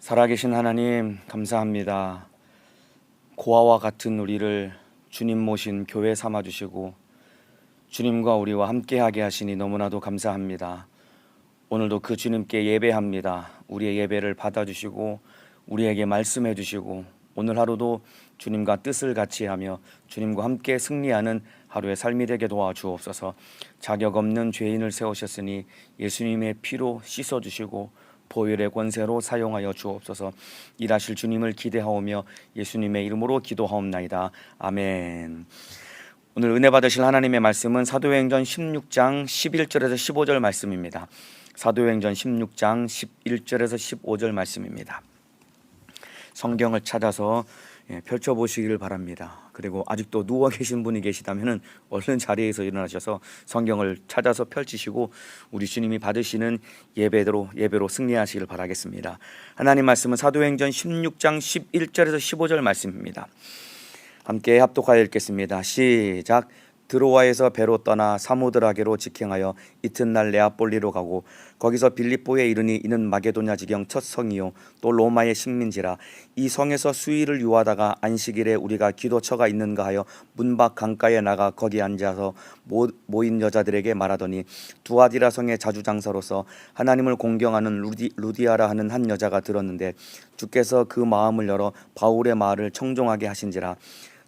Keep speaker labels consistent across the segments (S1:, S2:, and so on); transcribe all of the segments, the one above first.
S1: 살아계신 하나님 감사합니다. 고아와 같은 우리를 주님 모신 교회 삼아주시고 주님과 우리와 함께하게 하시니 너무나도 감사합니다. 오늘도 그 주님께 예배합니다. 우리의 예배를 받아주시고 우리에게 말씀해 주시고 오늘 하루도 주님과 뜻을 같이 하며 주님과 함께 승리하는 하루의 삶이 되게 도와주옵소서. 자격 없는 죄인을 세우셨으니 예수님의 피로 씻어주시고 보혈의 권세로 사용하여 주옵소서. 일하실 주님을 기대하오며 예수님의 이름으로 기도하옵나이다. 아멘. 오늘 은혜 받으실 하나님의 말씀은 사도행전 16장 11절에서 15절 말씀입니다. 사도행전 16장 11절에서 15절 말씀입니다. 성경을 찾아서 펼쳐보시기를 바랍니다. 그리고 아직도 누워 계신 분이 계시다면 얼른 자리에서 일어나셔서 성경을 찾아서 펼치시고 우리 주님이 받으시는 예배로 승리하시길 바라겠습니다. 하나님 말씀은 사도행전 16장 11절에서 15절 말씀입니다. 함께 합독하여 읽겠습니다. 시작. 드로아에서 배로 떠나 사모드라게로 직행하여 이튿날 네아폴리로 가고 거기서 빌립보에 이르니 이는 마게도냐 지경 첫 성이요 또 로마의 식민지라. 이 성에서 수일을 유하다가 안식일에 우리가 기도처가 있는가 하여 문밖 강가에 나가 거기 앉아서 모인 여자들에게 말하더니 두아디라 성의 자주장사로서 하나님을 공경하는 루디아라 하는 한 여자가 들었는데 주께서 그 마음을 열어 바울의 말을 청종하게 하신지라.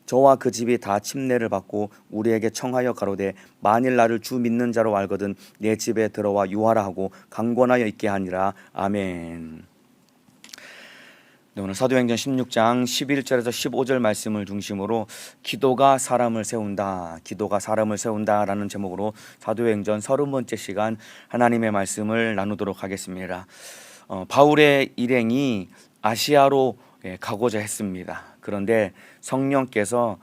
S1: 저와 그 집이 다 침례를 받고 우리에게 청하여 가로되 만일 나를 주 믿는 자로 알거든 내 집에 들어와 유하라 하고 강권하여 있게 하니라. 아멘. 오늘 사도행전 16장 11절에서 15절 말씀을 중심으로 기도가 사람을 세운다, 기도가 사람을 세운다라는 제목으로 사도행전 30번째 시간 하나님의 말씀을 나누도록 하겠습니다. 바울의 일행이 아시아로 가고자 했습니다. 그런데 성령께서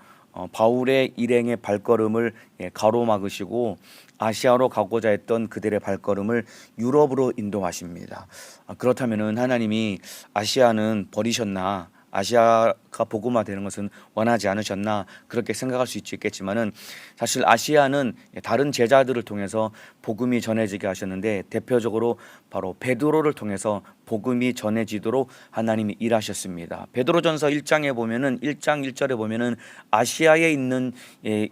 S1: 바울의 일행의 발걸음을 가로막으시고 아시아로 가고자 했던 그들의 발걸음을 유럽으로 인도하십니다. 그렇다면 하나님이 아시아는 버리셨나? 아시아가 복음화되는 것은 원하지 않으셨나? 그렇게 생각할 수 있겠지만은 사실 아시아는 다른 제자들을 통해서 복음이 전해지게 하셨는데 대표적으로 바로 베드로를 통해서 복음이 전해지도록 하나님이 일하셨습니다. 베드로전서 1장에 보면은 1장 1절에 보면은 아시아에 있는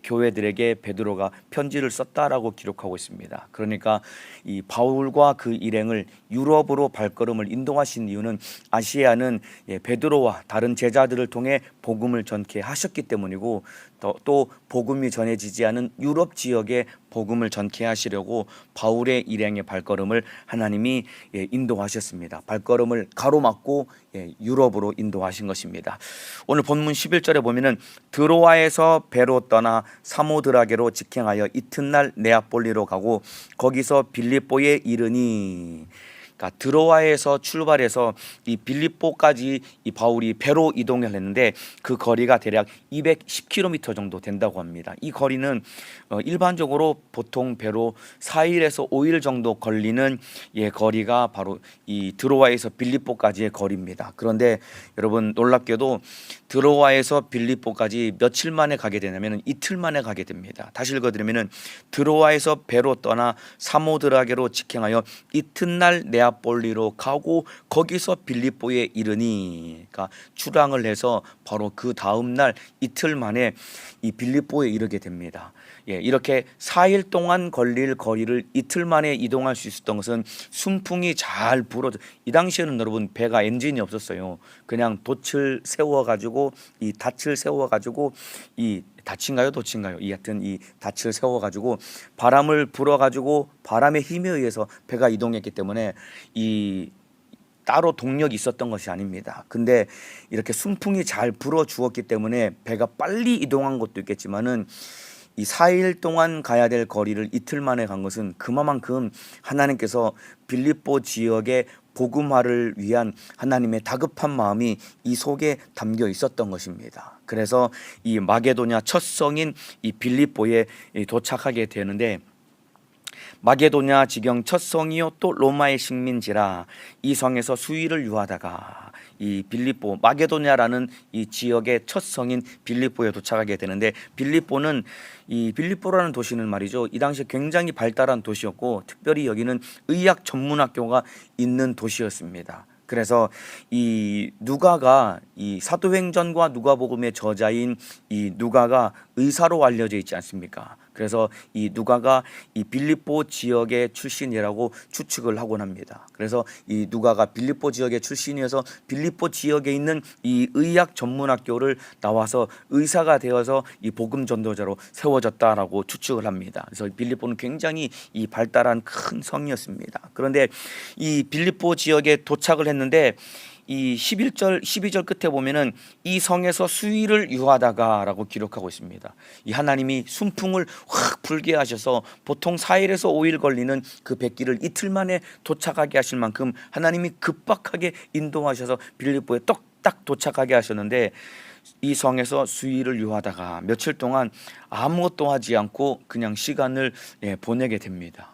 S1: 교회들에게 베드로가 편지를 썼다라고 기록하고 있습니다. 그러니까 이 바울과 그 일행을 유럽으로 발걸음을 인도하신 이유는 아시아는 베드로와 다른 제자들을 통해 복음을 전케 하셨기 때문이고 또 복음이 전해지지 않은 유럽 지역에 복음을 전케 하시려고 바울의 일행의 발걸음을 하나님이 인도하셨습니다. 발걸음을 가로막고 유럽으로 인도하신 것입니다. 오늘 본문 11절에 보면은 드로아에서 배로 떠나 사모드라게로 직행하여 이튿날 네아폴리로 가고 거기서 빌립보에 이르니. 그러니까 드로아에서 출발해서 이 빌립보까지 이 바울이 배로 이동을 했는데 그 거리가 대략 210km 정도 된다고 합니다. 이 거리는 일반적으로 보통 배로 4일에서 5일 정도 걸리는 거리가 바로 이 드로아에서 빌립보까지의 거리입니다. 그런데 여러분 놀랍게도 드로아에서 빌립보까지 며칠 만에 가게 되냐면 이틀 만에 가게 됩니다. 다시 읽어드리면 드로아에서 배로 떠나 사모드라게로 직행하여 이튿날 네아폴리로 가고 거기서 빌립보에 이르니. 그러니까 출항을 해서 바로 그 다음 날 이틀 만에 이 빌립보에 이르게 됩니다. 이렇게 4일 동안 걸릴 거리를 이틀 만에 이동할 수 있었던 것은 순풍이 잘 불어져. 이 당시에는 여러분 배가 엔진이 없었어요. 그냥 돛을 세워가지고 이 닻을 세워가지고 이 닻인가요 돛인가요? 하여튼 이 닻을 세워가지고 바람을 불어가지고 바람의 힘에 의해서 배가 이동했기 때문에 이 따로 동력이 있었던 것이 아닙니다. 근데 이렇게 순풍이 잘 불어 주었기 때문에 배가 빨리 이동한 것도 있겠지만은 이 4일 동안 가야 될 거리를 이틀 만에 간 것은 그만큼 하나님께서 빌립보 지역의 복음화를 위한 하나님의 다급한 마음이 이 속에 담겨 있었던 것입니다. 그래서 이 마게도냐 첫 성인 이 빌립보에 도착하게 되는데 마게도냐 지경 첫 성이요 또 로마의 식민지라. 이 성에서 수일을 유하다가 이 빌립보 마게도냐라는 이 지역의 첫 성인 빌립보에 도착하게 되는데 빌립보는 이 빌립보라는 도시는 말이죠, 이 당시에 굉장히 발달한 도시였고 특별히 여기는 의학 전문학교가 있는 도시였습니다. 그래서 이 누가가 이 사도행전과 누가복음의 저자인 이 누가가 의사로 알려져 있지 않습니까? 그래서 이 누가가 이 빌립보 지역의 출신이라고 추측을 하곤 합니다. 그래서 이 누가가 빌립보 지역의 출신이어서 빌립보 지역에 있는 이 의학 전문 학교를 나와서 의사가 되어서 이 복음 전도자로 세워졌다라고 추측을 합니다. 그래서 빌립보는 굉장히 이 발달한 큰 성이었습니다. 그런데 이 빌립보 지역에 도착을 했는데 이 11절 12절 끝에 보면은 이 성에서 수일을 유하다가라고 기록하고 있습니다. 이 하나님이 순풍을 확 불게 하셔서 보통 4일에서 5일 걸리는 그 백기를 이틀 만에 도착하게 하실 만큼 하나님이 급박하게 인도하셔서 빌립보에 딱 도착하게 하셨는데 이 성에서 수일을 유하다가 며칠 동안 아무것도 하지 않고 그냥 시간을 보내게 됩니다.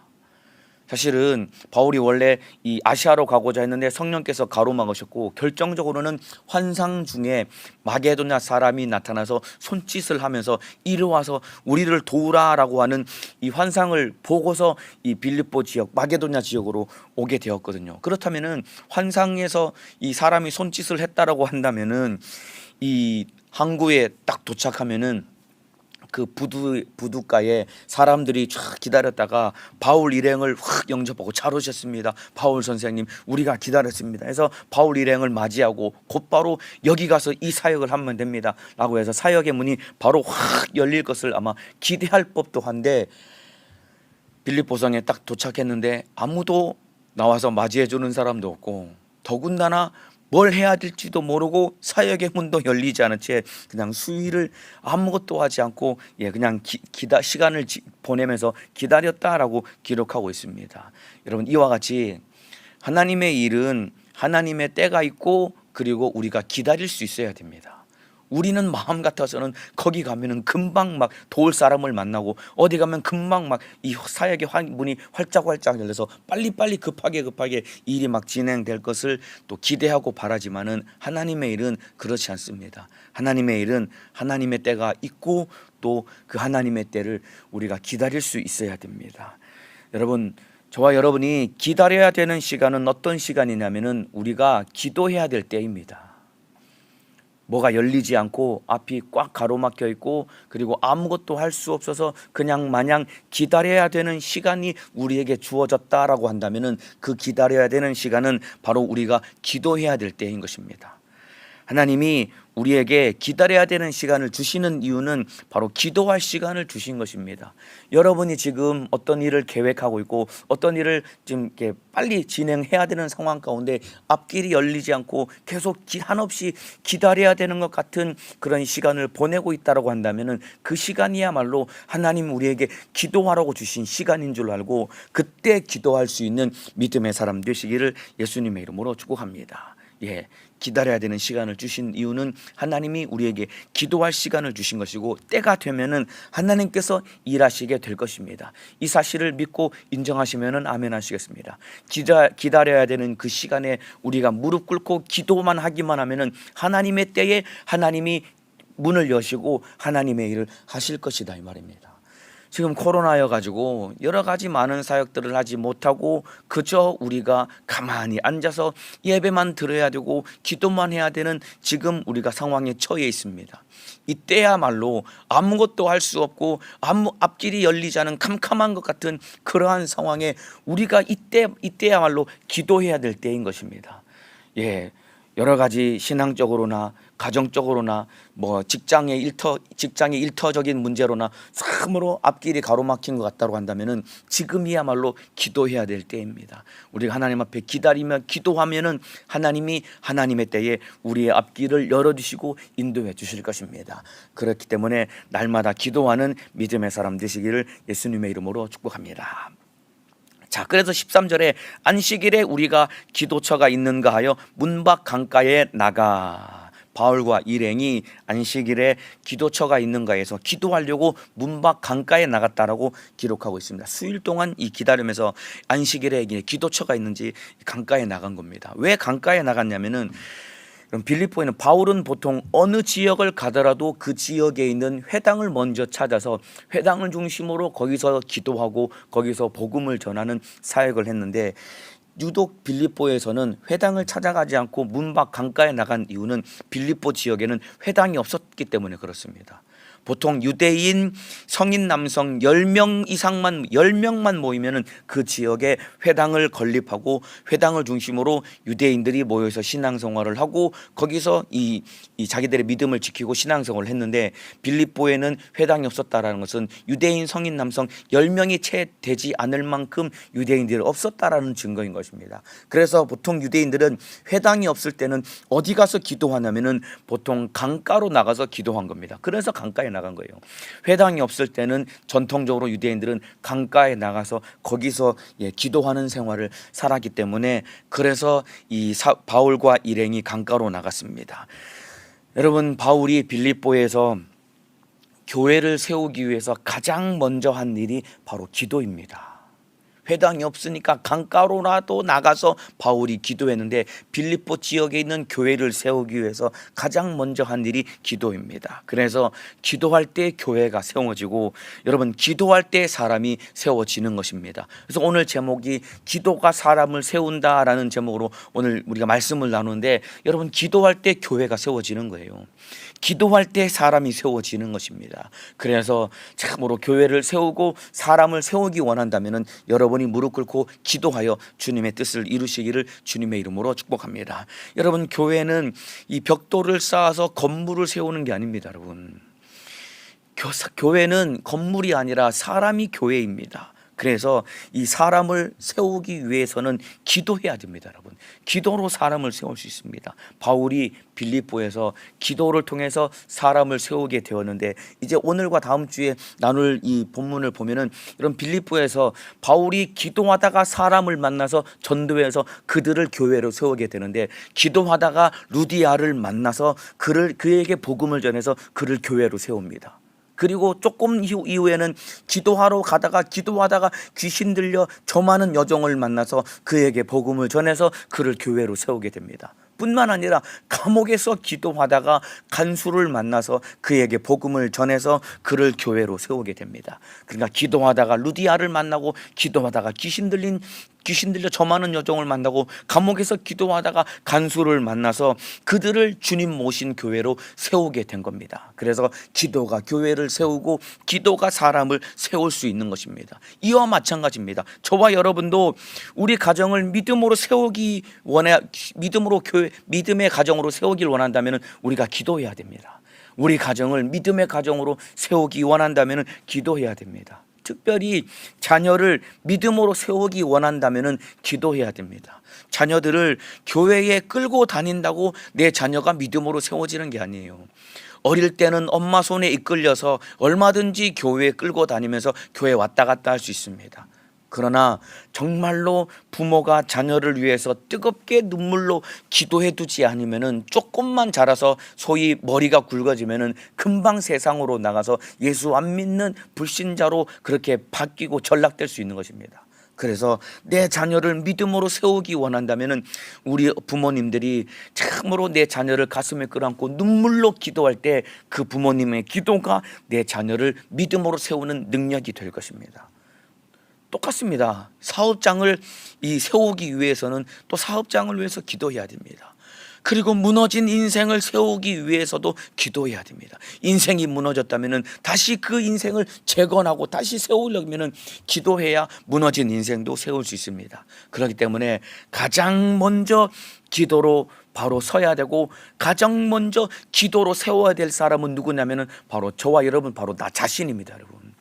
S1: 사실은 바울이 원래 이 아시아로 가고자 했는데 성령께서 가로막으셨고 결정적으로는 환상 중에 마게도냐 사람이 나타나서 손짓을 하면서 이리 와서 우리를 도우라라고 하는 이 환상을 보고서 이 빌립보 지역 마게도냐 지역으로 오게 되었거든요. 그렇다면은 환상에서 이 사람이 손짓을 했다라고 한다면은 이 항구에 딱 도착하면은 그 부두가에 사람들이 쫙 기다렸다가 바울 일행을 확 영접하고 잘 오셨습니다. 바울 선생님 우리가 기다렸습니다. 해서 바울 일행을 맞이하고 곧바로 여기 가서 이 사역을 하면 됩니다 라고 해서 사역의 문이 바로 확 열릴 것을 아마 기대할 법도 한데 빌립보성에 딱 도착했는데 아무도 나와서 맞이해 주는 사람도 없고 더군다나 뭘 해야 될지도 모르고 사역의 문도 열리지 않은 채 그냥 수일을 아무것도 하지 않고 그냥 시간을 보내면서 기다렸다라고 기록하고 있습니다. 여러분 이와 같이 하나님의 일은 하나님의 때가 있고 그리고 우리가 기다릴 수 있어야 됩니다. 우리는 마음 같아서는 거기 가면은 금방 막 도울 사람을 만나고 어디 가면 금방 막 이 사역의 문이 활짝활짝 열려서 빨리빨리 급하게 일이 막 진행될 것을 또 기대하고 바라지만은 하나님의 일은 그렇지 않습니다. 하나님의 일은 하나님의 때가 있고 또 그 하나님의 때를 우리가 기다릴 수 있어야 됩니다. 여러분 저와 여러분이 기다려야 되는 시간은 어떤 시간이냐면은 우리가 기도해야 될 때입니다. 뭐가 열리지 않고 앞이 꽉 가로막혀 있고 그리고 아무것도 할 수 없어서 그냥 마냥 기다려야 되는 시간이 우리에게 주어졌다라고 한다면은 그 기다려야 되는 시간은 바로 우리가 기도해야 될 때인 것입니다. 하나님이 우리에게 기다려야 되는 시간을 주시는 이유는 바로 기도할 시간을 주신 것입니다. 여러분이 지금 어떤 일을 계획하고 있고 어떤 일을 지금 이렇게 빨리 진행해야 되는 상황 가운데 앞길이 열리지 않고 계속 한없이 기다려야 되는 것 같은 그런 시간을 보내고 있다고 한다면은 그 시간이야말로 하나님 우리에게 기도하라고 주신 시간인 줄 알고 그때 기도할 수 있는 믿음의 사람 되시기를 예수님의 이름으로 축복합니다. 기다려야 되는 시간을 주신 이유는 하나님이 우리에게 기도할 시간을 주신 것이고 때가 되면은 하나님께서 일하시게 될 것입니다. 이 사실을 믿고 인정하시면은 아멘 하시겠습니다. 기다려야 되는 그 시간에 우리가 무릎 꿇고 기도만 하기만 하면은 하나님의 때에 하나님이 문을 여시고 하나님의 일을 하실 것이다 이 말입니다. 지금 코로나여 가지고 여러 가지 많은 사역들을 하지 못하고 그저 우리가 가만히 앉아서 예배만 들어야 되고 기도만 해야 되는 지금 우리가 상황에 처해 있습니다. 이때야말로 아무것도 할 수 없고 앞길이 열리지 않은 캄캄한 것 같은 그러한 상황에 우리가 이때야말로 기도해야 될 때인 것입니다. 여러 가지 신앙적으로나 가정적으로나 뭐 직장의 일터적인 문제로나 참으로 앞길이 가로막힌 것 같다고 한다면은 지금이야말로 기도해야 될 때입니다. 우리가 하나님 앞에 기다리며 기도하면은 하나님이 하나님의 때에 우리의 앞길을 열어주시고 인도해 주실 것입니다. 그렇기 때문에 날마다 기도하는 믿음의 사람 되시기를 예수님의 이름으로 축복합니다. 자, 그래서 13절에 안식일에 우리가 기도처가 있는가 하여 문 밖 강가에 나가. 바울과 일행이 안식일에 기도처가 있는가 해서 기도하려고 문 밖 강가에 나갔다라고 기록하고 있습니다. 수일 동안 이 기다리면서 안식일에 기도처가 있는지 강가에 나간 겁니다. 왜 강가에 나갔냐면은 그럼 빌립보에는 바울은 보통 어느 지역을 가더라도 그 지역에 있는 회당을 먼저 찾아서 회당을 중심으로 거기서 기도하고 거기서 복음을 전하는 사역을 했는데 유독 빌립보에서는 회당을 찾아가지 않고 문 밖 강가에 나간 이유는 빌립보 지역에는 회당이 없었기 때문에 그렇습니다. 보통 유대인 성인 남성 10명만 모이면은 그 지역에 회당을 건립하고 회당을 중심으로 유대인들이 모여서 신앙생활을 하고 거기서 이 자기들의 믿음을 지키고 신앙생활을 했는데, 빌립보에는 회당이 없었다라는 것은 유대인 성인 남성 10명이 채 되지 않을 만큼 유대인들이 없었다라는 증거인 것입니다. 그래서 보통 유대인들은 회당이 없을 때는 어디 가서 기도하냐면은 보통 강가로 나가서 기도한 겁니다. 그래서 강가에 나간 거예요. 회당이 없을 때는 전통적으로 유대인들은 강가에 나가서 거기서 기도하는 생활을 살았기 때문에, 그래서 바울과 일행이 강가로 나갔습니다. 여러분, 바울이 빌립보에서 교회를 세우기 위해서 가장 먼저 한 일이 바로 기도입니다. 회당이 없으니까 강가로라도 나가서 바울이 기도했는데, 빌립보 지역에 있는 교회를 세우기 위해서 가장 먼저 한 일이 기도입니다. 그래서 기도할 때 교회가 세워지고, 여러분, 기도할 때 사람이 세워지는 것입니다. 그래서 오늘 제목이 기도가 사람을 세운다라는 제목으로 오늘 우리가 말씀을 나누는데, 여러분, 기도할 때 교회가 세워지는 거예요. 기도할 때 사람이 세워지는 것입니다. 그래서 참으로 교회를 세우고 사람을 세우기 원한다면 여러분이 무릎 꿇고 기도하여 주님의 뜻을 이루시기를 주님의 이름으로 축복합니다. 여러분, 교회는 이 벽돌을 쌓아서 건물을 세우는 게 아닙니다. 여러분, 교회는 건물이 아니라 사람이 교회입니다. 그래서 이 사람을 세우기 위해서는 기도해야 됩니다. 여러분, 기도로 사람을 세울 수 있습니다. 바울이 빌립보에서 기도를 통해서 사람을 세우게 되었는데, 이제 오늘과 다음 주에 나눌 이 본문을 보면은 이런 빌립보에서 바울이 기도하다가 사람을 만나서 전도해서 그들을 교회로 세우게 되는데, 기도하다가 루디아를 만나서 그에게 복음을 전해서 그를 교회로 세웁니다. 그리고 조금 이후에는 기도하다가 귀신 들려 저 많은 여종을 만나서 그에게 복음을 전해서 그를 교회로 세우게 됩니다. 뿐만 아니라 감옥에서 기도하다가 간수를 만나서 그에게 복음을 전해서 그를 교회로 세우게 됩니다. 그러니까 기도하다가 루디아를 만나고, 기도하다가 귀신 들려 저 많은 여종을 만나고, 감옥에서 기도하다가 간수를 만나서 그들을 주님 모신 교회로 세우게 된 겁니다. 그래서 기도가 교회를 세우고 기도가 사람을 세울 수 있는 것입니다. 이와 마찬가지입니다. 저와 여러분도 우리 가정을 믿음으로 믿음의 가정으로 세우길 원한다면 우리가 기도해야 됩니다. 우리 가정을 믿음의 가정으로 세우기 원한다면 기도해야 됩니다. 특별히 자녀를 믿음으로 세우기 원한다면 기도해야 됩니다. 자녀들을 교회에 끌고 다닌다고 내 자녀가 믿음으로 세워지는 게 아니에요. 어릴 때는 엄마 손에 이끌려서 얼마든지 교회에 끌고 다니면서 교회 왔다 갔다 할 수 있습니다. 그러나 정말로 부모가 자녀를 위해서 뜨겁게 눈물로 기도해 두지 않으면은, 조금만 자라서 소위 머리가 굵어지면은 금방 세상으로 나가서 예수 안 믿는 불신자로 그렇게 바뀌고 전락될 수 있는 것입니다. 그래서 내 자녀를 믿음으로 세우기 원한다면은 우리 부모님들이 참으로 내 자녀를 가슴에 끌어안고 눈물로 기도할 때 그 부모님의 기도가 내 자녀를 믿음으로 세우는 능력이 될 것입니다. 똑같습니다. 사업장을 세우기 위해서는 또 사업장을 위해서 기도해야 됩니다. 그리고 무너진 인생을 세우기 위해서도 기도해야 됩니다. 인생이 무너졌다면 다시 그 인생을 재건하고 다시 세우려면 기도해야 무너진 인생도 세울 수 있습니다. 그렇기 때문에 가장 먼저 기도로 바로 서야 되고, 가장 먼저 기도로 세워야 될 사람은 누구냐면 바로 저와 여러분, 바로 나 자신입니다. 여러분,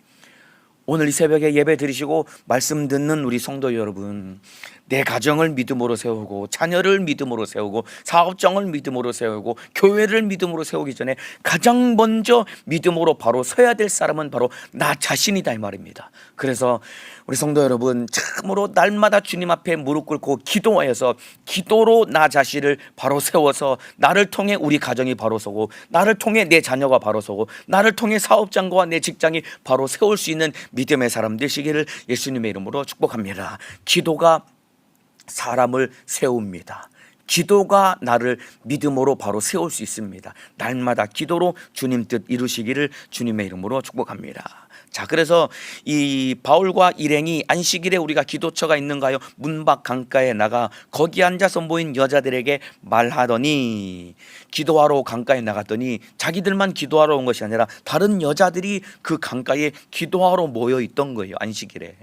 S1: 오늘 이 새벽에 예배 드리시고 말씀 듣는 우리 성도 여러분, 내 가정을 믿음으로 세우고, 자녀를 믿음으로 세우고, 사업장을 믿음으로 세우고, 교회를 믿음으로 세우기 전에 가장 먼저 믿음으로 바로 서야 될 사람은 바로 나 자신이다, 이 말입니다. 그래서 우리 성도 여러분, 참으로 날마다 주님 앞에 무릎 꿇고 기도하여서 기도로 나 자신을 바로 세워서 나를 통해 우리 가정이 바로 서고, 나를 통해 내 자녀가 바로 서고, 나를 통해 사업장과 내 직장이 바로 세울 수 있는 믿음의 사람 되시기를 예수님의 이름으로 축복합니다. 기도가 사람을 세웁니다. 기도가 나를 믿음으로 바로 세울 수 있습니다. 날마다 기도로 주님 뜻 이루시기를 주님의 이름으로 축복합니다. 자, 그래서 이 바울과 일행이 안식일에 우리가 기도처가 있는가요? 문 밖 강가에 나가 거기 앉아서 모인 여자들에게 말하더니, 기도하러 강가에 나갔더니 자기들만 기도하러 온 것이 아니라 다른 여자들이 그 강가에 기도하러 모여 있던 거예요. 안식일에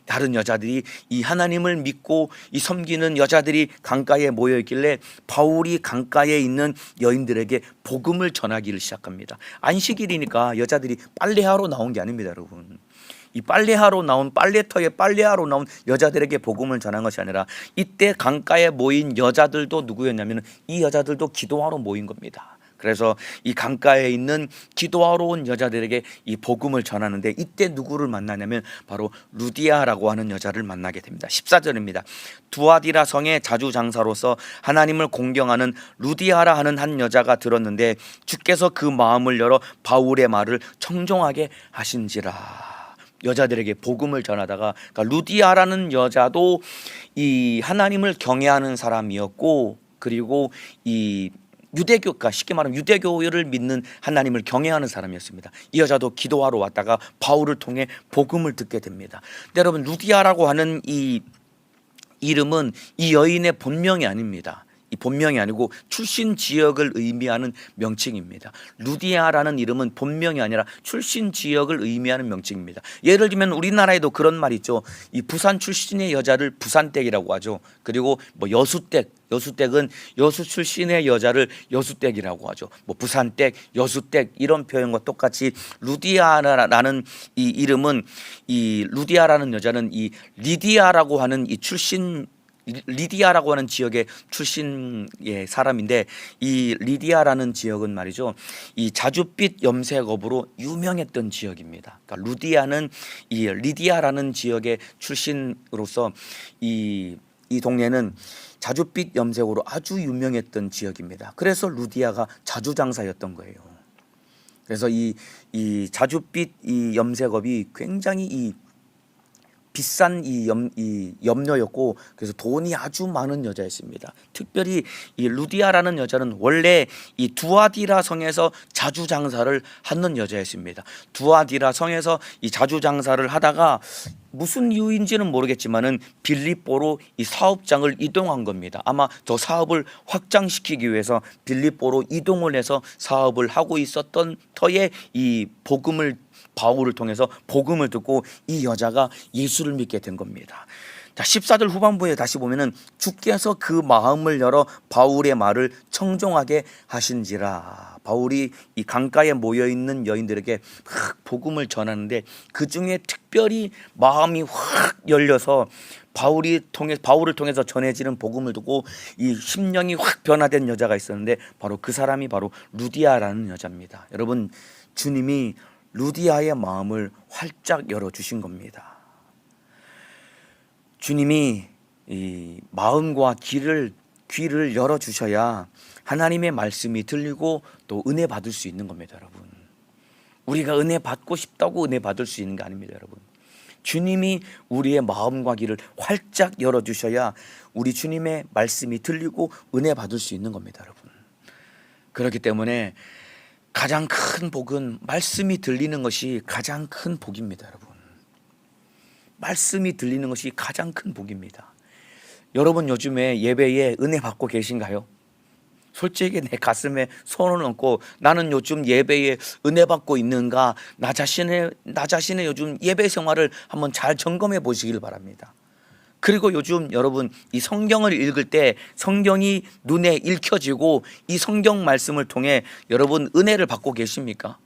S1: 다른 여자들이, 이 하나님을 믿고 이 섬기는 여자들이 강가에 모여 있길래 바울이 강가에 있는 여인들에게 복음을 전하기를 시작합니다. 안식일이니까 여자들이 빨래하러 나온 게 아닙니다, 여러분. 이 빨래하러 나온, 빨래터에 빨래하러 나온 여자들에게 복음을 전한 것이 아니라 이때 강가에 모인 여자들도 누구였냐면 이 여자들도 기도하러 모인 겁니다. 그래서 이 강가에 있는 기도하러 온 여자들에게 이 복음을 전하는데, 이때 누구를 만나냐면 바로 루디아라고 하는 여자를 만나게 됩니다. 14절입니다. 두아디라 성의 자주장사로서 하나님을 공경하는 루디아라 하는 한 여자가 들었는데 주께서 그 마음을 열어 바울의 말을 청종하게 하신지라. 여자들에게 복음을 전하다가, 그러니까 루디아라는 여자도 이 하나님을 경외하는 사람이었고, 그리고 이 유대교가, 쉽게 말하면 유대교를 믿는 하나님을 경외하는 사람이었습니다. 이 여자도 기도하러 왔다가 바울을 통해 복음을 듣게 됩니다. 근데 여러분, 루디아라고 하는 이 이름은 이 여인의 본명이 아닙니다. 이 본명이 아니고 출신 지역을 의미하는 명칭입니다. 루디아라는 이름은 본명이 아니라 출신 지역을 의미하는 명칭입니다. 예를 들면 우리나라에도 그런 말이 있죠. 이 부산 출신의 여자를 부산댁이라고 하죠. 그리고 뭐 여수댁, 여수댁은 여수 출신의 여자를 여수댁이라고 하죠. 뭐 부산댁, 여수댁 이런 표현과 똑같이 루디아라는 이 이름은, 이 루디아라는 여자는 이 리디아라고 하는 이 출신, 리디아라고 하는 지역의 출신의 사람인데, 이 리디아라는 지역은 말이죠, 이 자줏빛 염색업으로 유명했던 지역입니다. 그러니까 루디아는 이 리디아라는 지역의 출신으로서 이 동네는 자줏빛 염색으로 아주 유명했던 지역입니다. 그래서 루디아가 자주장사였던 거예요. 그래서 이 자줏빛 이 염색업이 굉장히 이 비싼 이 염료였고, 그래서 돈이 아주 많은 여자였습니다. 특별히 이 루디아라는 여자는 원래 이 두아디라 성에서 자주장사를 하는 여자였습니다. 두아디라 성에서 이 자주장사를 하다가 무슨 이유인지는 모르겠지만은 빌립보로 이 사업장을 이동한 겁니다. 아마 저 사업을 확장시키기 위해서 빌립보로 이동을 해서 사업을 하고 있었던 터에 이 바울을 통해서 복음을 듣고 이 여자가 예수를 믿게 된 겁니다. 자, 14절 후반부에 다시 보면은 주께서 그 마음을 열어 바울의 말을 청종하게 하신지라. 바울이 이 강가에 모여 있는 여인들에게 복음을 전하는데, 그 중에 특별히 마음이 확 열려서 바울을 통해서 전해지는 복음을 듣고 이 심령이 확 변화된 여자가 있었는데, 바로 그 사람이 바로 루디아라는 여자입니다. 여러분, 주님이 루디아의 마음을 활짝 열어주신 겁니다. 주님이 이 마음과 귀를 열어주셔야 하나님의 말씀이 들리고 또 은혜 받을 수 있는 겁니다, 여러분. 우리가 은혜 받고 싶다고 은혜 받을 수 있는 게 아닙니다, 여러분. 주님이 우리의 마음과 귀를 활짝 열어주셔야 우리 주님의 말씀이 들리고 은혜 받을 수 있는 겁니다, 여러분. 그렇기 때문에 가장 큰 복은 말씀이 들리는 것이 가장 큰 복입니다, 여러분. 말씀이 들리는 것이 가장 큰 복입니다. 여러분, 요즘에 예배에 은혜 받고 계신가요? 솔직히 내 가슴에 손을 얹고 나는 요즘 예배에 은혜 받고 있는가, 나 자신의 요즘 예배 생활을 한번 잘 점검해 보시길 바랍니다. 그리고 요즘 여러분, 이 성경을 읽을 때 성경이 눈에 읽혀지고 이 성경 말씀을 통해 여러분 은혜를 받고 계십니까?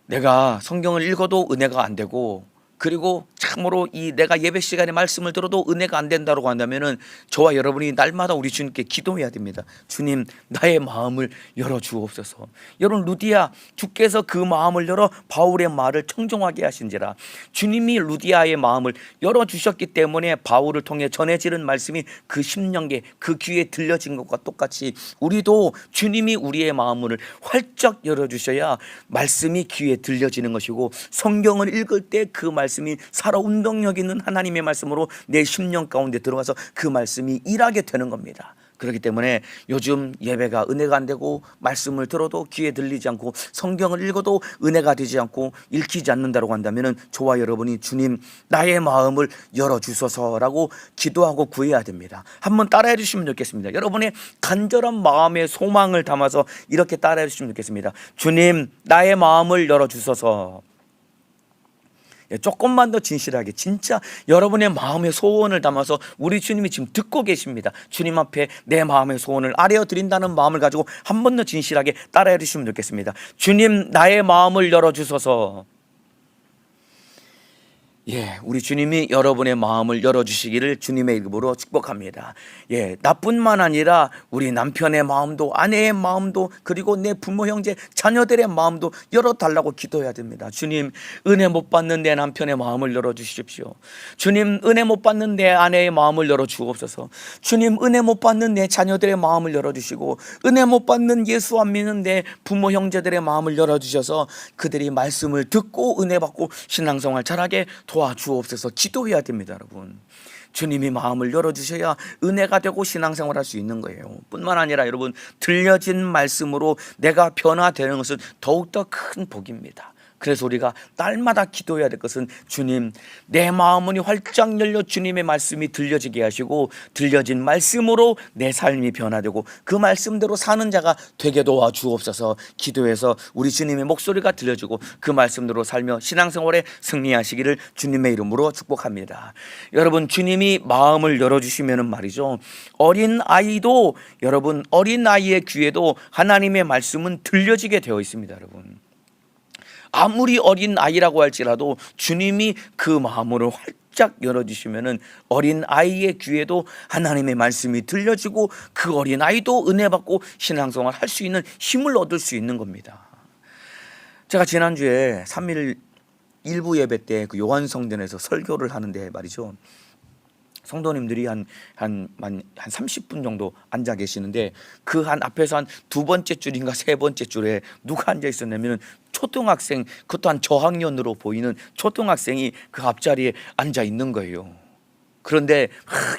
S1: 내가 성경을 읽어도 은혜가 안 되고, 그리고 참으로 이 내가 예배 시간에 말씀을 들어도 은혜가 안 된다고 한다면은 저와 여러분이 날마다 우리 주님께 기도해야 됩니다. 주님, 나의 마음을 열어 주옵소서. 여러분, 루디아, 주께서 그 마음을 열어 바울의 말을 청종하게 하신지라. 주님이 루디아의 마음을 열어 주셨기 때문에 바울을 통해 전해지는 말씀이 그 심령에, 그 귀에 들려진 것과 똑같이 우리도 주님이 우리의 마음을 활짝 열어 주셔야 말씀이 귀에 들려지는 것이고, 성경을 읽을 때 그 말씀이 살아운동력 있는 하나님의 말씀으로 내 심령 가운데 들어가서 그 말씀이 일하게 되는 겁니다. 그렇기 때문에 요즘 예배가 은혜가 안 되고 말씀을 들어도 귀에 들리지 않고 성경을 읽어도 은혜가 되지 않고 읽히지 않는다고 한다면 저와 여러분이 주님 나의 마음을 열어주소서라고 기도하고 구해야 됩니다. 한번 따라해 주시면 좋겠습니다. 여러분의 간절한 마음의 소망을 담아서 이렇게 따라해 주시면 좋겠습니다. 주님 나의 마음을 열어주소서. 조금만 더 진실하게 진짜 여러분의 마음의 소원을 담아서 우리 주님이 지금 듣고 계십니다. 주님 앞에 내 마음의 소원을 아뢰어 드린다는 마음을 가지고 한 번 더 진실하게 따라해 주시면 좋겠습니다. 주님 나의 마음을 열어주소서. 우리 주님이 여러분의 마음을 열어주시기를 주님의 이름으로 축복합니다. 나뿐만 아니라 우리 남편의 마음도 아내의 마음도 그리고 내 부모 형제 자녀들의 마음도 열어달라고 기도해야 됩니다. 주님 은혜 못 받는 내 남편의 마음을 열어주십시오. 주님 은혜 못 받는 내 아내의 마음을 열어주옵소서. 주님 은혜 못 받는 내 자녀들의 마음을 열어주시고 은혜 못 받는 예수 안 믿는 내 부모 형제들의 마음을 열어주셔서 그들이 말씀을 듣고 은혜 받고 신앙생활 잘하게 도와주옵소서. 기도해야 됩니다. 여러분 주님이 마음을 열어주셔야 은혜가 되고 신앙생활 할 수 있는 거예요. 뿐만 아니라 여러분 들려진 말씀으로 내가 변화되는 것은 더욱더 큰 복입니다. 그래서 우리가 날마다 기도해야 될 것은 주님 내 마음문이 활짝 열려 주님의 말씀이 들려지게 하시고 들려진 말씀으로 내 삶이 변화되고 그 말씀대로 사는 자가 되게 도와주옵소서. 기도해서 우리 주님의 목소리가 들려지고 그 말씀대로 살며 신앙생활에 승리하시기를 주님의 이름으로 축복합니다. 여러분 주님이 마음을 열어주시면 말이죠 어린 아이도 여러분 어린 아이의 귀에도 하나님의 말씀은 들려지게 되어 있습니다. 여러분 아무리 어린 아이라고 할지라도 주님이 그 마음을 활짝 열어주시면 어린 아이의 귀에도 하나님의 말씀이 들려지고 그 어린 아이도 은혜 받고 신앙생활 할 수 있는 힘을 얻을 수 있는 겁니다. 제가 지난주에 3일 일부 예배 때 그 요한성전에서 설교를 하는데 말이죠 성도님들이 한 30분 정도 앉아 계시는데 그 한 앞에서 한 두 번째 줄인가 세 번째 줄에 누가 앉아 있었냐면 초등학생, 그것도 한 저학년으로 보이는 초등학생이 그 앞자리에 앉아 있는 거예요. 그런데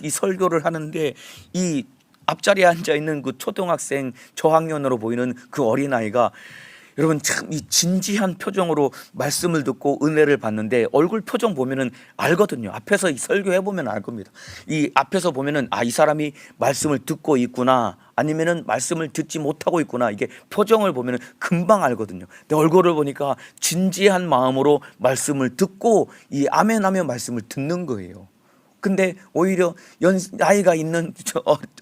S1: 이 설교를 하는데 이 앞자리에 앉아 있는 그 초등학생 저학년으로 보이는 그 어린아이가 여러분 참 이 진지한 표정으로 말씀을 듣고 은혜를 받는데 얼굴 표정 보면은 알거든요. 앞에서 이 설교해 보면 알 겁니다. 이 앞에서 보면은 이 사람이 말씀을 듣고 있구나 아니면은 말씀을 듣지 못하고 있구나 이게 표정을 보면은 금방 알거든요. 근데 얼굴을 보니까 진지한 마음으로 말씀을 듣고 이 아멘하며 말씀을 듣는 거예요. 근데 오히려 나이가 있는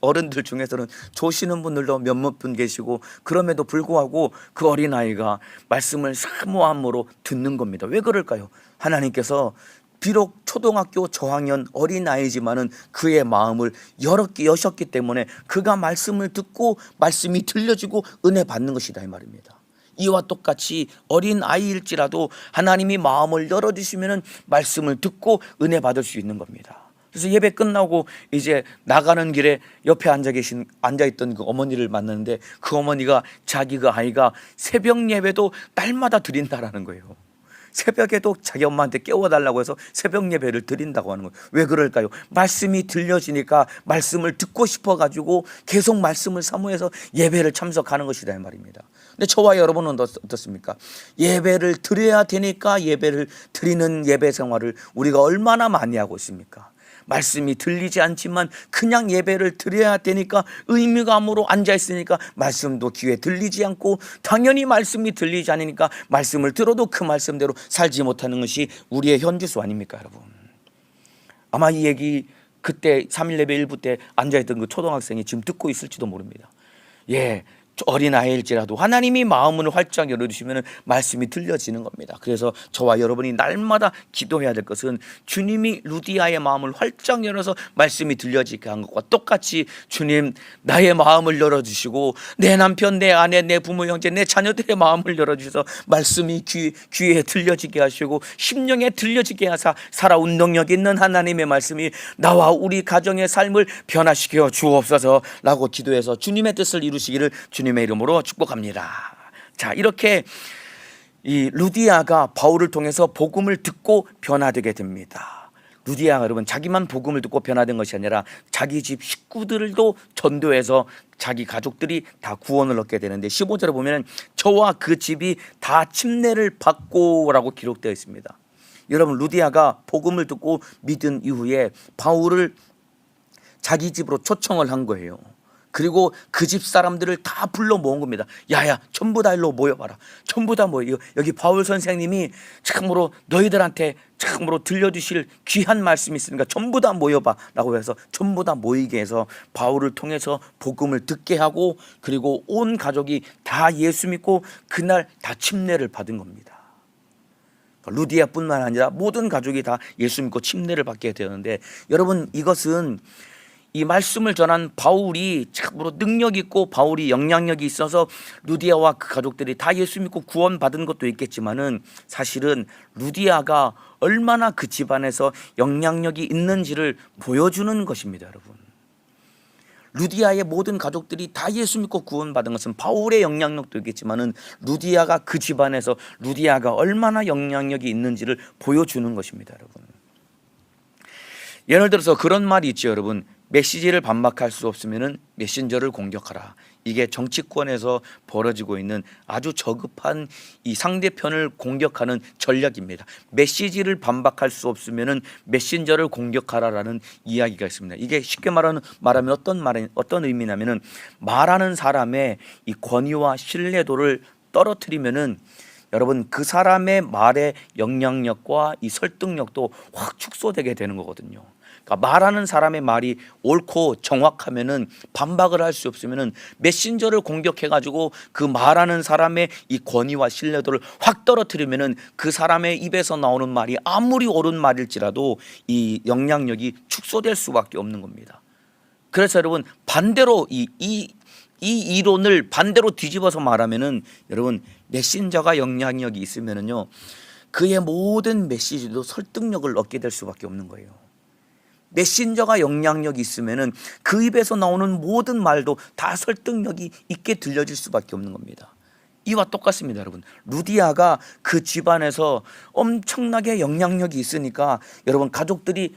S1: 어른들 중에서는 조시는 분들도 몇몇 분 계시고 그럼에도 불구하고 그 어린아이가 말씀을 사모함으로 듣는 겁니다. 왜 그럴까요? 하나님께서 비록 초등학교 저학년 어린아이지만은 그의 마음을 여셨기 때문에 그가 말씀을 듣고 말씀이 들려지고 은혜 받는 것이다 이 말입니다. 이와 똑같이 어린 아이일지라도 하나님이 마음을 열어주시면 말씀을 듣고 은혜 받을 수 있는 겁니다. 그래서 예배 끝나고 이제 나가는 길에 옆에 앉아있던 그 어머니를 만났는데 그 어머니가 자기 그 아이가 새벽 예배도 날마다 드린다라는 거예요. 새벽에도 자기 엄마한테 깨워달라고 해서 새벽 예배를 드린다고 하는 거예요. 왜 그럴까요? 말씀이 들려지니까 말씀을 듣고 싶어가지고 계속 말씀을 사모해서 예배를 참석하는 것이다 이 말입니다. 근데 저와 여러분은 어떻습니까? 예배를 드려야 되니까 예배를 드리는 예배 생활을 우리가 얼마나 많이 하고 있습니까? 말씀이 들리지 않지만 그냥 예배를 드려야 되니까 의무감으로 앉아있으니까 말씀도 귀에 들리지 않고 당연히 말씀이 들리지 않으니까 말씀을 들어도 그 말씀대로 살지 못하는 것이 우리의 현주소 아닙니까 여러분? 아마 이 얘기 그때 3일 예배 일부 때 앉아있던 그 초등학생이 지금 듣고 있을지도 모릅니다. 어린아이일지라도 하나님이 마음을 활짝 열어주시면 말씀이 들려지는 겁니다. 그래서 저와 여러분이 날마다 기도해야 될 것은 주님이 루디아의 마음을 활짝 열어서 말씀이 들려지게 한 것과 똑같이 주님 나의 마음을 열어주시고 내 남편, 내 아내, 내 부모, 형제, 내 자녀들의 마음을 열어주셔서 말씀이 귀에 들려지게 하시고 심령에 들려지게 하사 살아온 능력 있는 하나님의 말씀이 나와 우리 가정의 삶을 변화시켜 주옵소서라고 기도해서 주님의 뜻을 이루시기를 주님의 이름으로 축복합니다. 자, 이렇게 이 루디아가 바울을 통해서 복음을 듣고 변화되게 됩니다. 루디아가 여러분 자기만 복음을 듣고 변화된 것이 아니라 자기 집 식구들도 전도해서 자기 가족들이 다 구원을 얻게 되는데 15절에 보면 저와 그 집이 다 침례를 받고라고 기록되어 있습니다. 여러분 루디아가 복음을 듣고 믿은 이후에 바울을 자기 집으로 초청을 한 거예요. 그리고 그 집 사람들을 다 불러 모은 겁니다. 야야 전부 다 일로 모여봐라. 전부 다 모여. 여기 바울 선생님이 참으로 너희들한테 참으로 들려주실 귀한 말씀이 있으니까 전부 다 모여봐 라고 해서 전부 다 모이게 해서 바울을 통해서 복음을 듣게 하고 그리고 온 가족이 다 예수 믿고 그날 다 침례를 받은 겁니다. 루디아뿐만 아니라 모든 가족이 다 예수 믿고 침례를 받게 되었는데 여러분 이것은 이 말씀을 전한 바울이 참으로 능력 있고 바울이 영향력이 있어서 루디아와 그 가족들이 다 예수 믿고 구원받은 것도 있겠지만은 사실은 루디아가 얼마나 그 집안에서 영향력이 있는지를 보여주는 것입니다. 여러분 루디아의 모든 가족들이 다 예수 믿고 구원받은 것은 바울의 영향력도 있겠지만은 루디아가 그 집안에서 루디아가 얼마나 영향력이 있는지를 보여주는 것입니다. 여러분 예를 들어서 그런 말이 있죠. 여러분 메시지를 반박할 수 없으면 메신저를 공격하라. 이게 정치권에서 벌어지고 있는 아주 저급한 이 상대편을 공격하는 전략입니다. 메시지를 반박할 수 없으면 메신저를 공격하라라는 이야기가 있습니다. 이게 쉽게 말하면 어떤 의미냐면은 말하는 사람의 이 권위와 신뢰도를 떨어뜨리면은 여러분 그 사람의 말의 영향력과 이 설득력도 확 축소되게 되는 거거든요. 그러니까 말하는 사람의 말이 옳고 정확하면은 반박을 할 수 없으면은 메신저를 공격해가지고 그 말하는 사람의 이 권위와 신뢰도를 확 떨어뜨리면은 그 사람의 입에서 나오는 말이 아무리 옳은 말일지라도 이 영향력이 축소될 수밖에 없는 겁니다. 그래서 여러분 반대로 이 이론을 반대로 뒤집어서 말하면은 여러분 메신저가 영향력이 있으면은요 그의 모든 메시지도 설득력을 얻게 될 수밖에 없는 거예요. 메신저가 영향력이 있으면은 그 입에서 나오는 모든 말도 다 설득력이 있게 들려질 수밖에 없는 겁니다. 이와 똑같습니다. 여러분 루디아가 그 집안에서 엄청나게 영향력이 있으니까 여러분 가족들이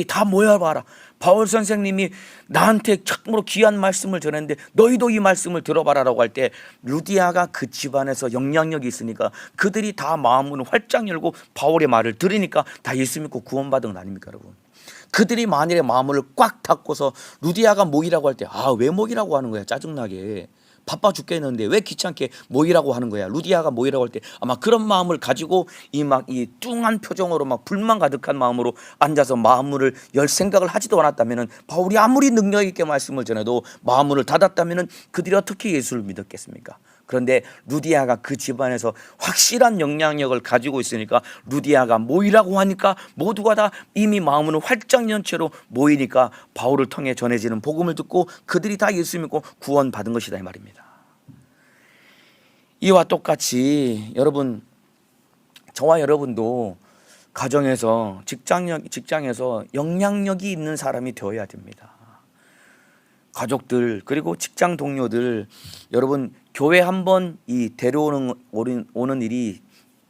S1: 다 모여봐라. 바울 선생님이 나한테 참으로 귀한 말씀을 전했는데 너희도 이 말씀을 들어봐라 라고 할 때 루디아가 그 집안에서 영향력이 있으니까 그들이 다 마음문을 활짝 열고 바울의 말을 들으니까 다 예수 믿고 구원받은 건 아닙니까 여러분. 그들이 만일에 마음을 꽉 닫고서 루디아가 모이라고 할 때 왜 모이라고 하는 거야 짜증나게 바빠 죽겠는데 왜 귀찮게 모이라고 하는 거야. 루디아가 모이라고 할 때 아마 그런 마음을 가지고 이 뚱한 표정으로 막 불만 가득한 마음으로 앉아서 마음문을 열 생각을 하지도 않았다면은 바울이 아무리 능력 있게 말씀을 전해도 마음문을 닫았다면은 그들이 어떻게 예수를 믿었겠습니까? 그런데 루디아가 그 집안에서 확실한 영향력을 가지고 있으니까 루디아가 모이라고 하니까 모두가 다 이미 마음을 활짝 연 채로 모이니까 바울을 통해 전해지는 복음을 듣고 그들이 다 예수 믿고 구원받은 것이다 이 말입니다. 이와 똑같이 여러분 저와 여러분도 가정에서 직장에서 영향력이 있는 사람이 되어야 됩니다. 가족들 그리고 직장 동료들 여러분 교회 한번 오는 일이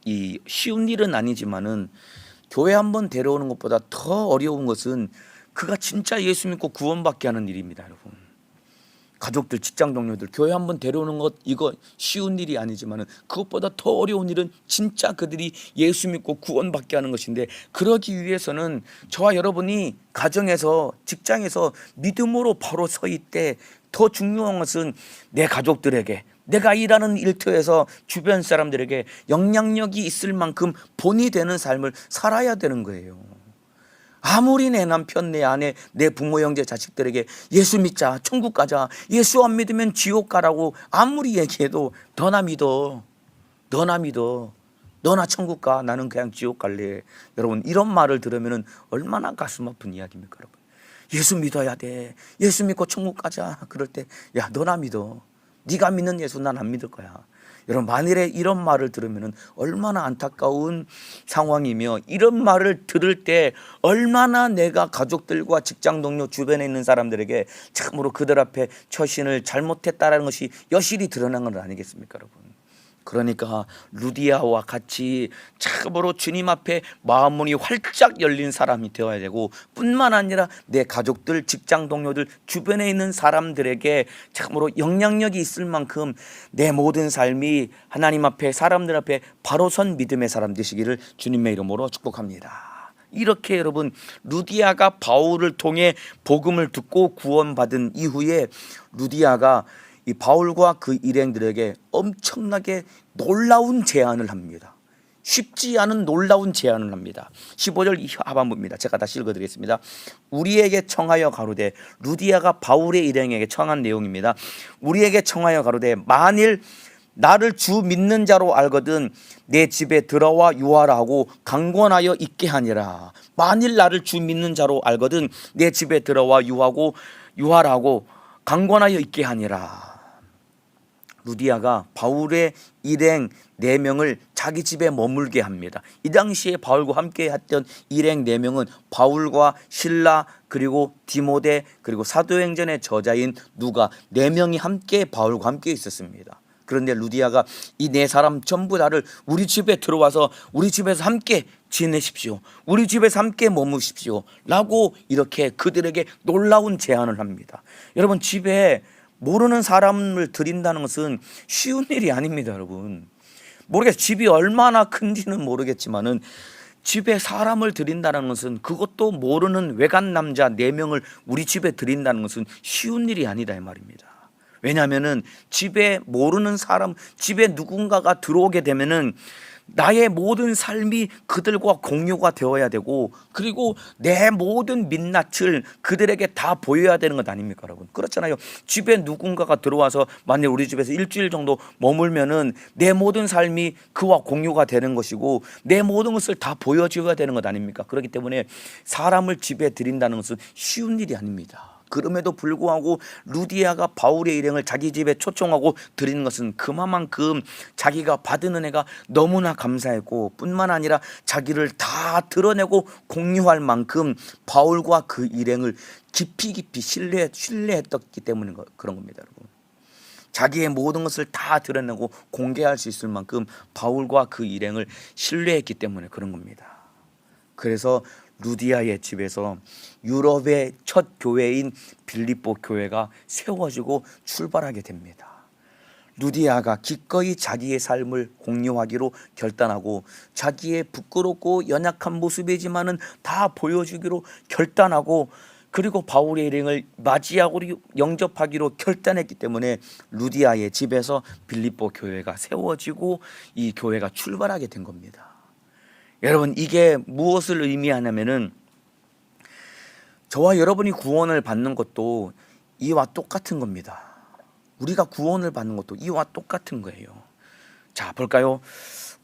S1: 이 쉬운 일은 아니지만은 교회 한번 데려오는 것보다 더 어려운 것은 그가 진짜 예수 믿고 구원받게 하는 일입니다. 여러분 가족들 직장 동료들 교회 한번 데려오는 것 이거 쉬운 일이 아니지만은 그것보다 더 어려운 일은 진짜 그들이 예수 믿고 구원받게 하는 것인데 그러기 위해서는 저와 여러분이 가정에서 직장에서 믿음으로 바로 서 있되 더 중요한 것은 내 가족들에게 내가 일하는 일터에서 주변 사람들에게 영향력이 있을 만큼 본이 되는 삶을 살아야 되는 거예요. 아무리 내 남편, 내 아내, 내 부모, 형제, 자식들에게 예수 믿자, 천국 가자, 예수 안 믿으면 지옥 가라고 아무리 얘기해도 너나 믿어, 너나 천국 가, 나는 그냥 지옥 갈래. 여러분 이런 말을 들으면 얼마나 가슴 아픈 이야기입니까 여러분. 예수 믿어야 돼, 예수 믿고 천국 가자. 그럴 때 야 너나 믿어, 네가 믿는 예수 난 안 믿을 거야. 여러분 만일에 이런 말을 들으면 얼마나 안타까운 상황이며 이런 말을 들을 때 얼마나 내가 가족들과 직장 동료 주변에 있는 사람들에게 참으로 그들 앞에 처신을 잘못했다는 것이 여실히 드러난 건 아니겠습니까 여러분. 그러니까 루디아와 같이 참으로 주님 앞에 마음문이 활짝 열린 사람이 되어야 되고, 뿐만 아니라 내 가족들, 직장 동료들, 주변에 있는 사람들에게 참으로 영향력이 있을 만큼 내 모든 삶이 하나님 앞에, 사람들 앞에 바로 선 믿음의 사람 되시기를 주님의 이름으로 축복합니다. 이렇게 여러분, 루디아가 바울을 통해 복음을 듣고 구원받은 이후에 루디아가 이 바울과 그 일행들에게 엄청나게 놀라운 제안을 합니다. 쉽지 않은 놀라운 제안을 합니다. 15절 하반부입니다. 제가 다시 읽어드리겠습니다. 우리에게 청하여 가로되, 루디아가 바울의 일행에게 청한 내용입니다. 우리에게 청하여 가로되, 만일 나를 주 믿는 자로 알거든 내 집에 들어와 유하라 하고 강권하여 있게 하니라. 만일 나를 주 믿는 자로 알거든 내 집에 들어와 유하라 하고 강권하여 있게 하니라. 루디아가 바울의 일행 4명을 자기 집에 머물게 합니다. 이 당시에 바울과 함께 했던 일행 4명은 바울과 실라, 그리고 디모데, 그리고 사도행전의 저자인 누가, 4명이 함께 바울과 함께 있었습니다. 그런데 루디아가 이 4사람 전부 다를 우리 집에 들어와서 우리 집에서 함께 지내십시오, 우리 집에서 함께 머무십시오 라고 이렇게 그들에게 놀라운 제안을 합니다. 여러분, 집에 모르는 사람을 들인다는 것은 쉬운 일이 아닙니다. 여러분, 모르겠어요. 집이 얼마나 큰지는 모르겠지만은 집에 사람을 들인다는 것은, 그것도 모르는 외간 남자 4명을 우리 집에 들인다는 것은 쉬운 일이 아니다 이 말입니다. 왜냐하면은 집에 모르는 사람, 집에 누군가가 들어오게 되면은 나의 모든 삶이 그들과 공유가 되어야 되고, 그리고 내 모든 민낯을 그들에게 다 보여야 되는 것 아닙니까 여러분? 그렇잖아요. 집에 누군가가 들어와서 만약 우리 집에서 일주일 정도 머물면은 내 모든 삶이 그와 공유가 되는 것이고 내 모든 것을 다 보여줘야 되는 것 아닙니까? 그렇기 때문에 사람을 집에 들인다는 것은 쉬운 일이 아닙니다. 그럼에도 불구하고 루디아가 바울의 일행을 자기 집에 초청하고 드리는 것은 그만큼 자기가 받은 은혜가 너무나 감사했고, 뿐만 아니라 자기를 다 드러내고 공유할 만큼 바울과 그 일행을 깊이 신뢰했기 때문에 그런 겁니다. 여러분, 자기의 모든 것을 다 드러내고 공개할 수 있을 만큼 바울과 그 일행을 신뢰했기 때문에 그런 겁니다. 그래서 루디아의 집에서 유럽의 첫 교회인 빌립보 교회가 세워지고 출발하게 됩니다. 루디아가 기꺼이 자기의 삶을 공유하기로 결단하고 자기의 부끄럽고 연약한 모습이지만은 다 보여주기로 결단하고, 그리고 바울의 일행을 맞이하고 영접하기로 결단했기 때문에 루디아의 집에서 빌립보 교회가 세워지고 이 교회가 출발하게 된 겁니다. 여러분, 이게 무엇을 의미하냐면은 저와 여러분이 구원을 받는 것도 이와 똑같은 겁니다. 우리가 구원을 받는 것도 이와 똑같은 거예요. 자, 볼까요?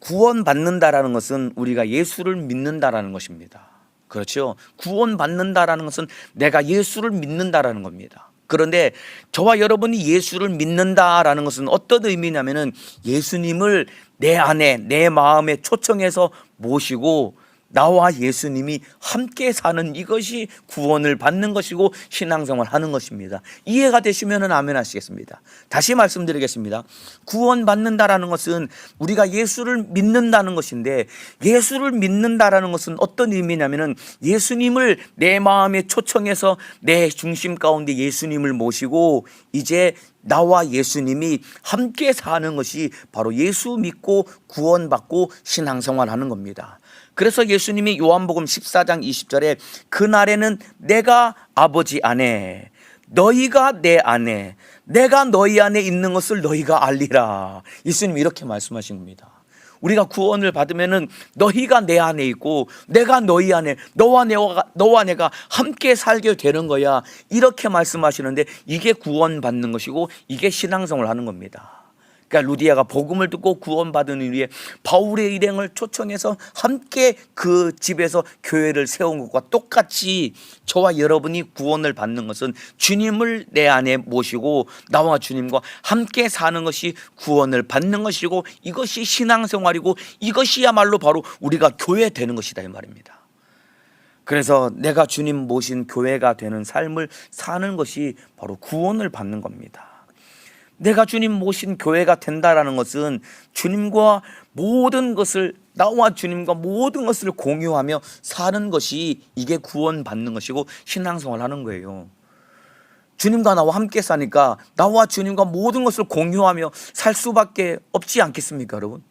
S1: 구원받는다라는 것은 우리가 예수를 믿는다라는 것입니다. 그렇죠? 구원받는다라는 것은 내가 예수를 믿는다라는 겁니다. 그런데 저와 여러분이 예수를 믿는다라는 것은 어떤 의미냐면은 예수님을 내 안에, 내 마음에 초청해서 모시고 나와 예수님이 함께 사는, 이것이 구원을 받는 것이고 신앙생활 하는 것입니다. 이해가 되시면 아멘 하시겠습니다. 다시 말씀드리겠습니다. 구원받는다라는 것은 우리가 예수를 믿는다는 것인데, 예수를 믿는다라는 것은 어떤 의미냐면은 예수님을 내 마음에 초청해서 내 중심 가운데 예수님을 모시고 이제 나와 예수님이 함께 사는 것이 바로 예수 믿고 구원받고 신앙생활 하는 겁니다. 그래서 예수님이 요한복음 14장 20절에 그날에는 내가 아버지 안에, 너희가 내 안에, 내가 너희 안에 있는 것을 너희가 알리라, 예수님이 이렇게 말씀하신 겁니다. 우리가 구원을 받으면은 너희가 내 안에 있고 내가 너희 안에, 너와 내가 함께 살게 되는 거야, 이렇게 말씀하시는데 이게 구원받는 것이고 이게 신앙생활을 하는 겁니다. 그러니까 루디아가 복음을 듣고 구원받은 이후에 바울의 일행을 초청해서 함께 그 집에서 교회를 세운 것과 똑같이 저와 여러분이 구원을 받는 것은 주님을 내 안에 모시고 나와 주님과 함께 사는 것이 구원을 받는 것이고, 이것이 신앙생활이고 이것이야말로 바로 우리가 교회 되는 것이다 이 말입니다. 그래서 내가 주님 모신 교회가 되는 삶을 사는 것이 바로 구원을 받는 겁니다. 내가 주님 모신 교회가 된다라는 것은 주님과 모든 것을, 나와 주님과 모든 것을 공유하며 사는 것이, 이게 구원받는 것이고 신앙생활을 하는 거예요. 주님과 나와 함께 사니까 나와 주님과 모든 것을 공유하며 살 수밖에 없지 않겠습니까, 여러분?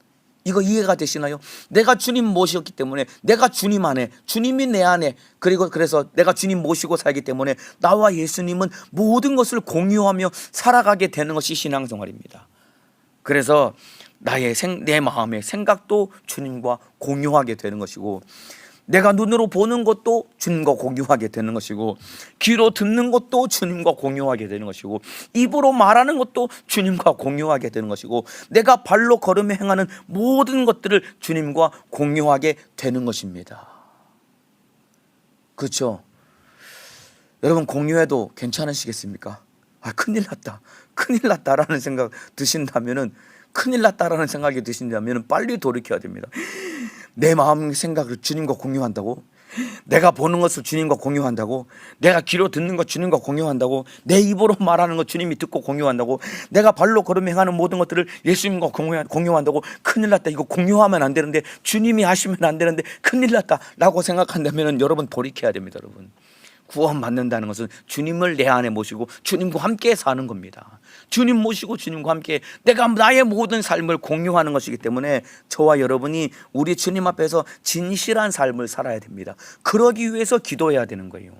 S1: 이거 이해가 되시나요? 내가 주님 모셨기 때문에, 내가 주님 안에, 주님이 내 안에, 그래서 내가 주님 모시고 살기 때문에 나와 예수님은 모든 것을 공유하며 살아가게 되는 것이 신앙생활입니다. 그래서 내 마음의 생각도 주님과 공유하게 되는 것이고, 내가 눈으로 보는 것도 주님과 공유하게 되는 것이고, 귀로 듣는 것도 주님과 공유하게 되는 것이고, 입으로 말하는 것도 주님과 공유하게 되는 것이고, 내가 발로 걸으며 행하는 모든 것들을 주님과 공유하게 되는 것입니다. 그렇죠? 여러분, 공유해도 괜찮으시겠습니까? 큰일 났다라는 생각 드신다면은, 빨리 돌이켜야 됩니다. 내 마음 생각을 주님과 공유한다고? 내가 보는 것을 주님과 공유한다고? 내가 귀로 듣는 것 주님과 공유한다고? 내 입으로 말하는 것 주님이 듣고 공유한다고? 내가 발로 걸으며 행하는 모든 것들을 예수님과 공유한다고? 큰일 났다, 이거 공유하면 안 되는데, 주님이 하시면 안 되는데 큰일 났다 라고 생각한다면 여러분 돌이켜야 됩니다. 여러분, 구원받는다는 것은 주님을 내 안에 모시고 주님과 함께 사는 겁니다. 주님 모시고 주님과 함께 내가 나의 모든 삶을 공유하는 것이기 때문에 저와 여러분이 우리 주님 앞에서 진실한 삶을 살아야 됩니다. 그러기 위해서 기도해야 되는 거예요.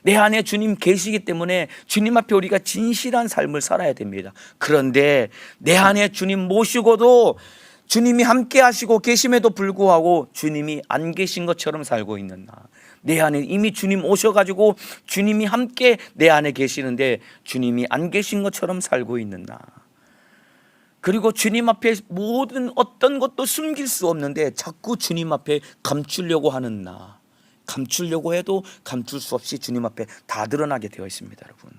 S1: 내 안에 주님 계시기 때문에 주님 앞에 우리가 진실한 삶을 살아야 됩니다. 그런데 내 안에 주님 모시고도 주님이 함께 하시고 계심에도 불구하고 주님이 안 계신 것처럼 살고 있는 나, 내 안에 이미 주님 오셔가지고 주님이 함께 내 안에 계시는데 주님이 안 계신 것처럼 살고 있는 나, 그리고 주님 앞에 모든 어떤 것도 숨길 수 없는데 자꾸 주님 앞에 감추려고 하는 나, 감추려고 해도 감출 수 없이 주님 앞에 다 드러나게 되어 있습니다. 여러분,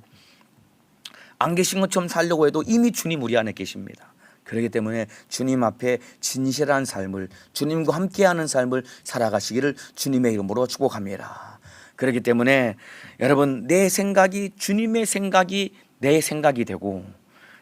S1: 안 계신 것처럼 살려고 해도 이미 주님 우리 안에 계십니다. 그렇기 때문에 주님 앞에 진실한 삶을, 주님과 함께하는 삶을 살아가시기를 주님의 이름으로 축복합니다. 그렇기 때문에 여러분, 내 생각이 주님의 생각이 내 생각이 되고,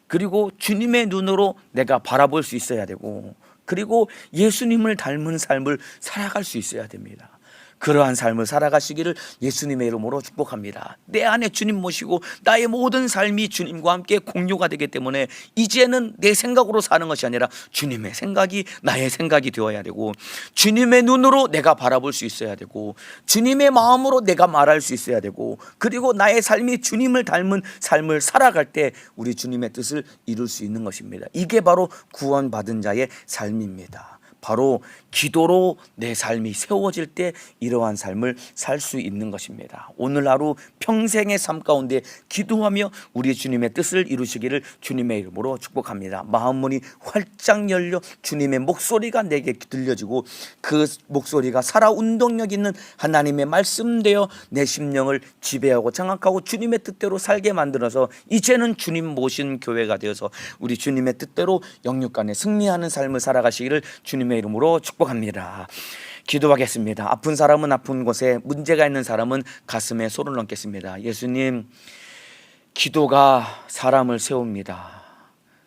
S1: 그리고 주님의 눈으로 내가 바라볼 수 있어야 되고, 그리고 예수님을 닮은 삶을 살아갈 수 있어야 됩니다. 그러한 삶을 살아가시기를 예수님의 이름으로 축복합니다. 내 안에 주님 모시고 나의 모든 삶이 주님과 함께 공유가 되기 때문에 이제는 내 생각으로 사는 것이 아니라 주님의 생각이 나의 생각이 되어야 되고, 주님의 눈으로 내가 바라볼 수 있어야 되고, 주님의 마음으로 내가 말할 수 있어야 되고, 그리고 나의 삶이 주님을 닮은 삶을 살아갈 때 우리 주님의 뜻을 이룰 수 있는 것입니다. 이게 바로 구원받은 자의 삶입니다. 바로 기도로 내 삶이 세워질 때 이러한 삶을 살 수 있는 것입니다. 오늘 하루 평생의 삶 가운데 기도하며 우리 주님의 뜻을 이루시기를 주님의 이름으로 축복합니다. 마음문이 활짝 열려 주님의 목소리가 내게 들려지고, 그 목소리가 살아 운동력 있는 하나님의 말씀되어 내 심령을 지배하고 장악하고 주님의 뜻대로 살게 만들어서 이제는 주님 모신 교회가 되어서 우리 주님의 뜻대로 영육간에 승리하는 삶을 살아가시기를 주님의 이름으로 축복합니다. 기도하겠습니다. 아픈 사람은 아픈 곳에, 문제가 있는 사람은 가슴에 손을 얹겠습니다. 예수님, 기도가 사람을 세웁니다.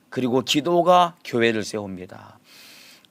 S1: 그리고 기도가 교회를 세웁니다.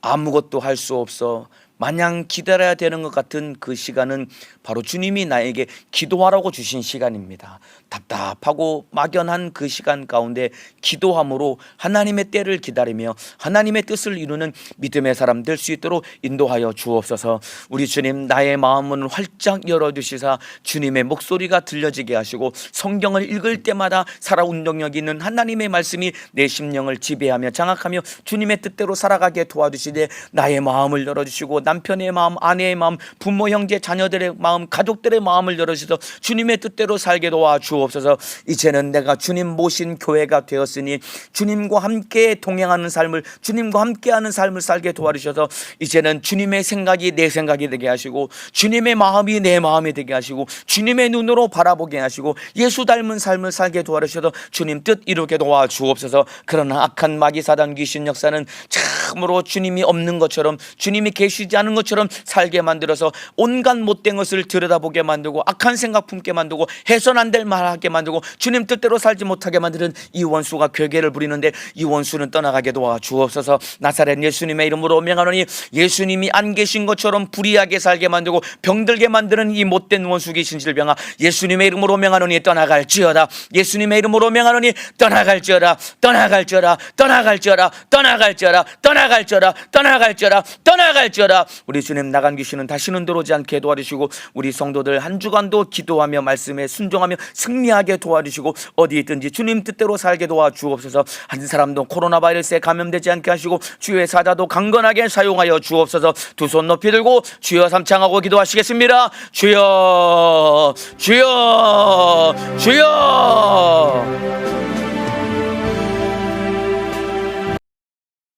S1: 아무것도 할 수 없어 마냥 기다려야 되는 것 같은 그 시간은 바로 주님이 나에게 기도하라고 주신 시간입니다. 답답하고 막연한 그 시간 가운데 기도함으로 하나님의 때를 기다리며 하나님의 뜻을 이루는 믿음의 사람 될 수 있도록 인도하여 주옵소서. 우리 주님, 나의 마음문을 활짝 열어주시사 주님의 목소리가 들려지게 하시고, 성경을 읽을 때마다 살아 운동력 있는 하나님의 말씀이 내 심령을 지배하며 장악하며 주님의 뜻대로 살아가게 도와주시되, 나의 마음을 열어주시고 남편의 마음, 아내의 마음, 부모, 형제, 자녀들의 마음, 가족들의 마음을 열어주셔서 주님의 뜻대로 살게 도와주옵소서. 이제는 내가 주님 모신 교회가 되었으니 주님과 함께 동행하는 삶을, 주님과 함께하는 삶을 살게 도와주셔서 이제는 주님의 생각이 내 생각이 되게 하시고, 주님의 마음이 내 마음이 되게 하시고, 주님의 눈으로 바라보게 하시고, 예수 닮은 삶을 살게 도와주셔서 주님 뜻 이루게 도와주옵소서. 그러나 악한 마귀 사단 귀신 역사는 참으로 주님이 없는 것처럼, 주님이 계시지 않은 것처럼 살게 만들어서 온갖 못된 것을 들여다보게 만들고 악한 생각 품게 만들고 해선 안 될 말하게 만들고 주님 뜻대로 살지 못하게 만드는 이 원수가 괴계를 부리는데 이 원수는 떠나가게 도와주옵소서. 나사렛 예수님의 이름으로 명하노니 예수님이 안 계신 것처럼 불의하게 살게 만들고 병들게 만드는 이 못된 원수 귀신 질병아, 예수님의 이름으로 명하노니 떠나갈지어다. 예수님의 이름으로 명하노니 떠나갈지어다. 떠나갈지어다. 떠나갈지어다. 떠나갈지어다. 떠나갈지어다. 떠나갈지어다. 떠나갈지어다. 우리 주님 나간 귀신은 다시는 들어오지 않게 도와주시고 우리 성도들 한 주간도 기도하며 말씀에 순종하며 승리하게 도와주시고 어디 있든지 주님 뜻대로 살게 도와주옵소서. 한 사람도 코로나 바이러스에 감염되지 않게 하시고 주의 사자도 강건하게 사용하여 주옵소서. 두 손 높이 들고 주여 삼창하고 기도하시겠습니다. 주여 주여 주여